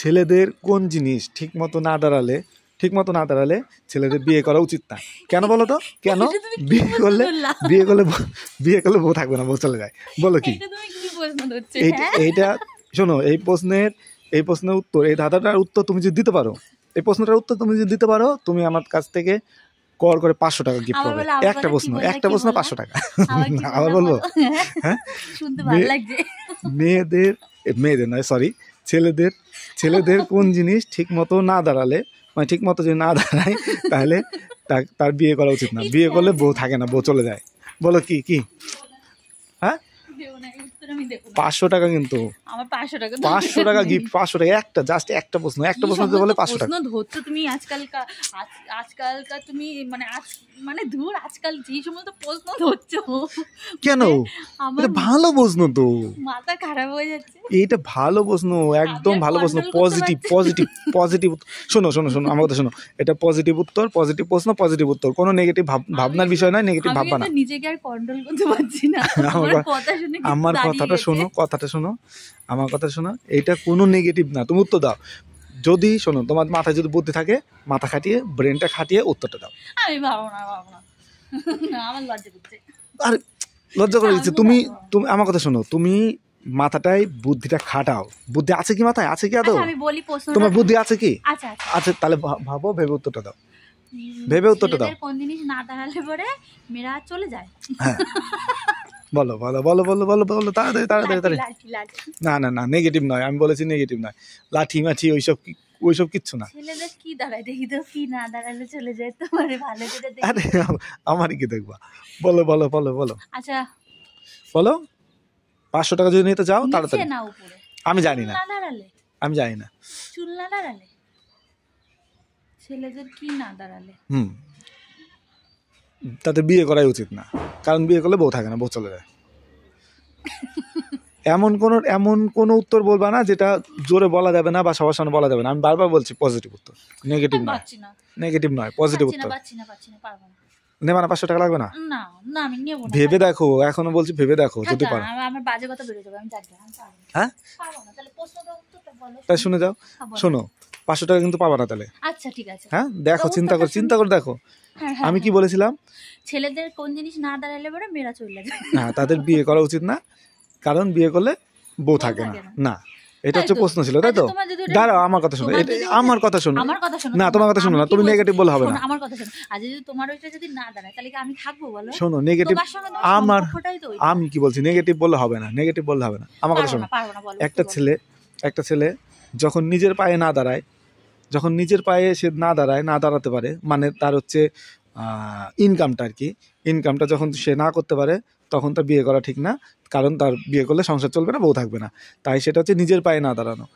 ছেলেদের কোন জিনিস ঠিকমতো না দাঁড়ালে ছেলেদের বিয়ে করা উচিত না? কেন বলো তো? কেন? বিয়ে করলে বউ থাকবে না, বউ চলে যায়। বলো কি? এইটা শোনো, এই প্রশ্নের উত্তর, এই ধাঁধাটার উত্তর তুমি যদি দিতে পারো, এই প্রশ্নটার উত্তর তুমি যদি দিতে পারো, তুমি আমার কাছ থেকে কর করে 500 টাকা গিফট পাবে। একটা প্রশ্ন 500 টাকা। আবার বলবো? হ্যাঁ, মেয়েদের নয়, সরি, ছেলেদের কোন জিনিস ঠিক মতো না দাঁড়ালে, মানে ঠিক মতো যদি না দাঁড়ায়, তাহলে তার বিয়ে করা উচিত না। বিয়ে করলে বউ থাকে না, বউ চলে যায়। বলো কি? হ্যাঁ, 500 টাকা, কিন্তু 500 টাকা গিফট, 500 টাকা একটা, জাস্ট একটা প্রশ্ন দিতে বলে 500 টাকা ধরছো তুমি। আজকালকার তুমি মানে ধুর, আজকাল যে সমস্ত প্রশ্ন ধরছো কেন? এটা ভালো প্রশ্ন তো, মাথা খারাপ হয়ে যাচ্ছে। এইটা ভালো প্রশ্ন, একদম ভালো প্রশ্ন, পজিটিভ। শোনো আমার কথা শোনো, এটা পজিটিভ উত্তর, পজিটিভ প্রশ্ন, পজিটিভ উত্তর, কোনো নেগেটিভ ভাবনার বিষয় নয়, নেগেটিভ ভাববা না। নিজেকে আর কন্ট্রোল করতে পারছি না। আমার কথাটা শোনো, আমার কথা শোনো, এটা কোনো নেগেটিভ না। তুমি উত্তর দাও। যদি শোনো, তোমার মাথায় যদি বুদ্ধি থাকে, মাথা খাটিয়ে, ব্রেনটা খাটিয়ে উত্তরটা দাও। আমি ভাবো না, আমার লজ্জা করছে। আর লজ্জা করে দিচ্ছে। তুমি আমার কথা শোনো, তুমি মাথাটায় বুদ্ধিটা খাটাও। বুদ্ধি আছে কি মাথায়? আছে কি আদৌ? তোমার বুদ্ধি আছে কি? আচ্ছা, তাহলে ভাবো, ভেবে উত্তরটা দাও। কোন জিনিস না দাঁড়ালে পরে মেয়েরা চলে যায়? হ্যাঁ, বলো তাড়াতাড়ি। না, নেগেটিভ নয়, আমি বলেছি নেগেটিভ নয়। লাঠি মাঠি ওইসব কিচ্ছু না। ছেলেদের কি দাঁড়ায় দেখি তো, কি না দাঁড়ালে চলে যায়? তোমার ভালো করে দেখি। আরে আমারই কি দেখবা? বলো। আচ্ছা বলো, 500 টাকা যদি নিতে চাও তাড়াতাড়ি। না উপরে? আমি জানি না, চুল না দাঁড়ালে ছেলেদের কি না দাঁড়ালে? তাতে বিয়ে করাই উচিত না, কারণ বিয়ে করলে বউ থাকে না, বউ চলে যায়। এমন কোন উত্তর বলবা না যেটা জোরে বলা যাবে না বা সবার সামনে বলা যাবে না। আমি বারবার বলছি পজিটিভ উত্তর, নেগেটিভ নয়, পজিটিভ উত্তর। নেবা না? 500 টাকা লাগবে না? আমি নেব না। ভেবে দেখো, এখনো বলছি ভেবে দেখো, যদি পারো। আমার বাজে কথা বেরিয়ে যাবে, আমি জানি। হ্যাঁ, পারবো না। তাহলে প্রশ্নটা উত্তরটা বলো। তাই শুনে যাও। শোনো, 500 টাকা কিন্তু পাবা না তাহলে। আচ্ছা ঠিক আছে। হ্যাঁ, দেখো, চিন্তা করে দেখো। আমি কি বলেছিলাম? ছেলেদের কোন জিনিস না দাঁড়ালে পরে মেয়েরা চলে যায়? হ্যাঁ, তাদের বিয়ে করা উচিত না, কারণ বিয়ে করলে বউ থাকে না। এটা হচ্ছে প্রশ্ন ছিল, তাই তো? দাঁড়াও, আমার কথা শোনো। আমার কথা শোনো না, তোমার কথা শোনো না। তুমি নেগেটিভ বলে হবে না। আমার কথা শোনো। আর যদি তোমার ওইটা যদি না দাঁড়ায়, তাহলে কি আমি থাকবো? বলো। শোনো, নেগেটিভ, আমি কি বলছি, নেগেটিভ বললে হবে না। আমার কথা শোনো। একটা ছেলে যখন নিজের পায়ে না দাঁড়ায়, সে না দাঁড়াতে পারে, মানে তার হচ্ছে ইনকামটা আর কি, ইনকামটা যখন সে না করতে পারে, তখন তার বিয়ে করা ঠিক না, কারণ তার বিয়ে করলে সংসার চলবে না, বউ থাকবে না। তাই সেটা হচ্ছে নিজের পায়ে না দাঁড়ানো।